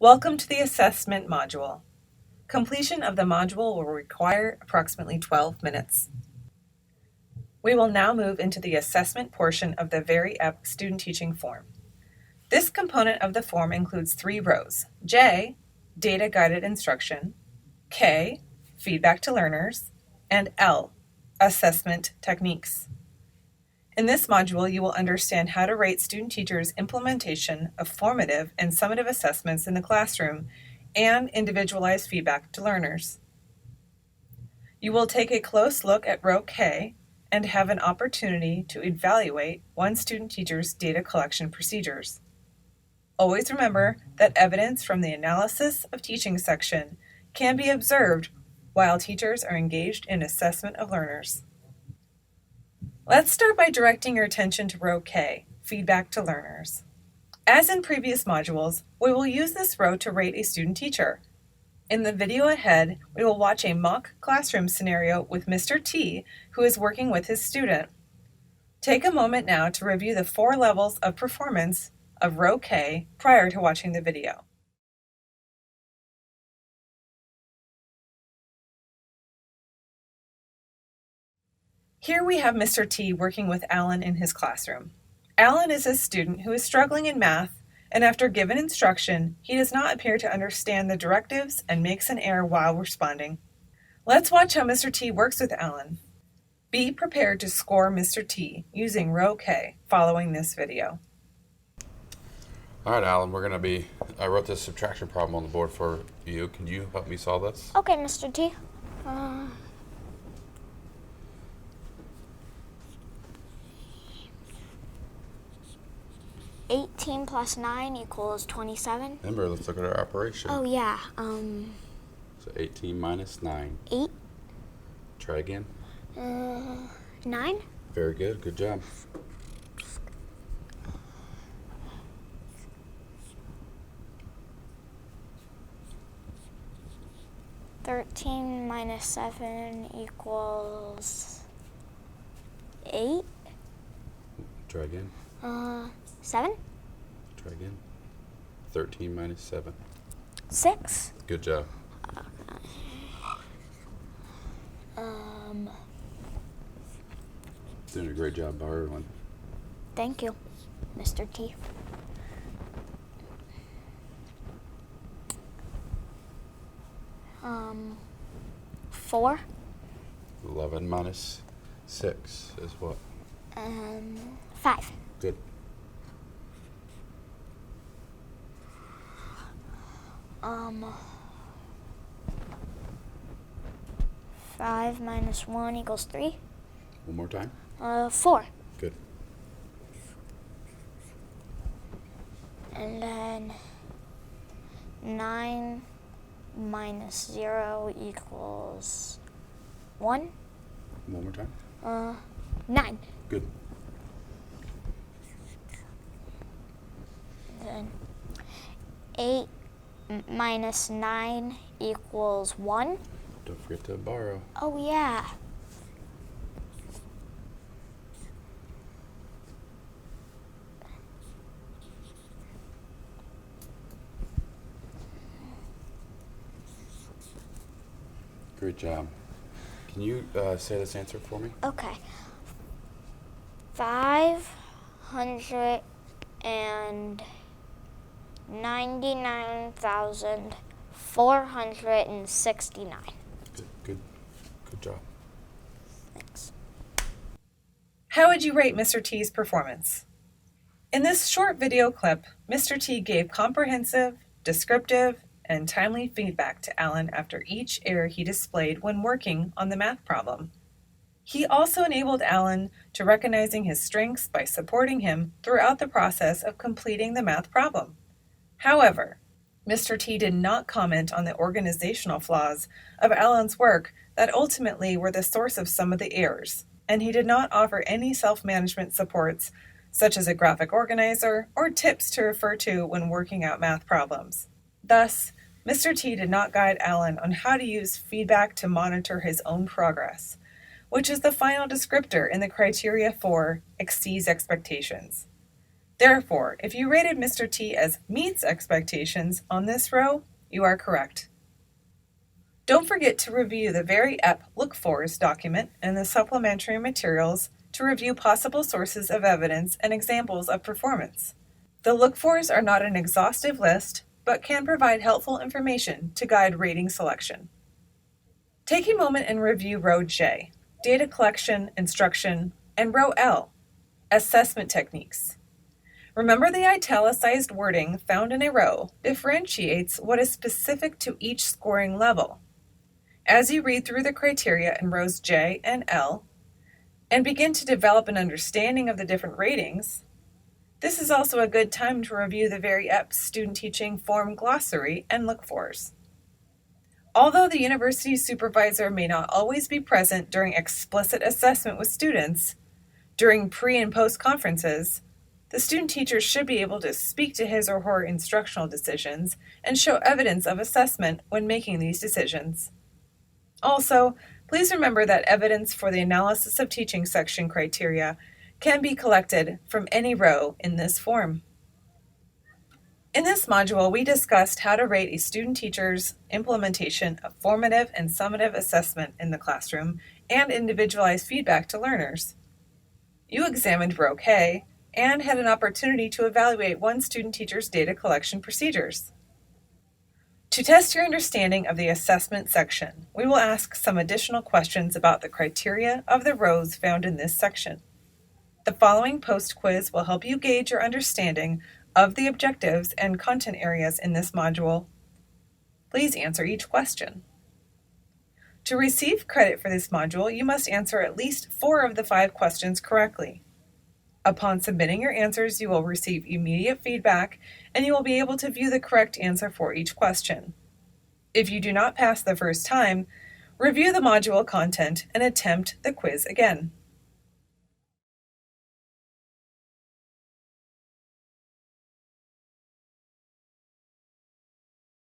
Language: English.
Welcome to the assessment module. Completion of the module will require approximately 12 minutes. We will now move into the assessment portion of the VaryEpic student teaching form. This component of the form includes 3 rows: J, data guided instruction, K, feedback to learners, and L, assessment techniques. In this module, you will understand how to rate student teachers' implementation of formative and summative assessments in the classroom and individualized feedback to learners. You will take a close look at row K and have an opportunity to evaluate one student teacher's data collection procedures. Always remember that evidence from the analysis of teaching section can be observed while teachers are engaged in assessment of learners. Let's start by directing your attention to row K, feedback to learners. As in previous modules, we will use this row to rate a student teacher. In the video ahead, we will watch a mock classroom scenario with Mr. T, who is working with his student. Take a moment now to review the 4 levels of performance of row K prior to watching the video. Here we have Mr. T working with Alan in his classroom. Alan is a student who is struggling in math, and after given instruction, he does not appear to understand the directives and makes an error while responding. Let's watch how Mr. T works with Alan. Be prepared to score Mr. T using row K following this video. All right, Alan, I wrote this subtraction problem on the board for you. Can you help me solve this? Okay, Mr. T. 18 plus 9 equals 27. Remember, let's look at our operation. Oh, yeah. So 18 minus 9. 8. Try again. 9. Very good. Good job. Thirteen minus 7 equals 8. Try again. 7. Try again. 13 minus 7. 6. Good job. Doing a great job by everyone. Thank you, Mr. T. Um, 4. 11 minus 6 is what? 5. Good. Um, 5 minus 1 equals 3. One more time. 4. Good. And then 9 minus 0 equals 1. One more time. 9. Good. Then 8 minus 9 equals 1. Don't forget to borrow. Oh, yeah. Great job. Can you say this answer for me? Okay. 599,469. Good job. Thanks. How would you rate Mr. T's performance? In this short video clip, Mr. T gave comprehensive, descriptive, and timely feedback to Alan after each error he displayed when working on the math problem. He also enabled Alan to recognizing his strengths by supporting him throughout the process of completing the math problem. However, Mr. T did not comment on the organizational flaws of Alan's work that ultimately were the source of some of the errors, and he did not offer any self-management supports such as a graphic organizer or tips to refer to when working out math problems. Thus, Mr. T did not guide Alan on how to use feedback to monitor his own progress, which is the final descriptor in the criteria for exceeds expectations. Therefore, if you rated Mr. T as meets expectations on this row, you are correct. Don't forget to review the Very EP Look-Fors document and the supplementary materials to review possible sources of evidence and examples of performance. The Look-Fors are not an exhaustive list, but can provide helpful information to guide rating selection. Take a moment and review row J, Data Collection, Instruction, and row L, Assessment Techniques. Remember, the italicized wording found in a row differentiates what is specific to each scoring level. As you read through the criteria in rows J and L and begin to develop an understanding of the different ratings, this is also a good time to review the Very EP Student Teaching Form Glossary and Look-Fors. Although the university supervisor may not always be present during explicit assessment with students, during pre- and post-conferences, the student teacher should be able to speak to his or her instructional decisions and show evidence of assessment when making these decisions. Also, please remember that evidence for the analysis of teaching section criteria can be collected from any row in this form. In this module, we discussed how to rate a student teacher's implementation of formative and summative assessment in the classroom and individualized feedback to learners. You examined row K and had an opportunity to evaluate one student teacher's data collection procedures. To test your understanding of the assessment section, we will ask some additional questions about the criteria of the rows found in this section. The following post-quiz will help you gauge your understanding of the objectives and content areas in this module. Please answer each question. To receive credit for this module, you must answer at least 4 of the 5 questions correctly. Upon submitting your answers, you will receive immediate feedback and you will be able to view the correct answer for each question. If you do not pass the first time, review the module content and attempt the quiz again.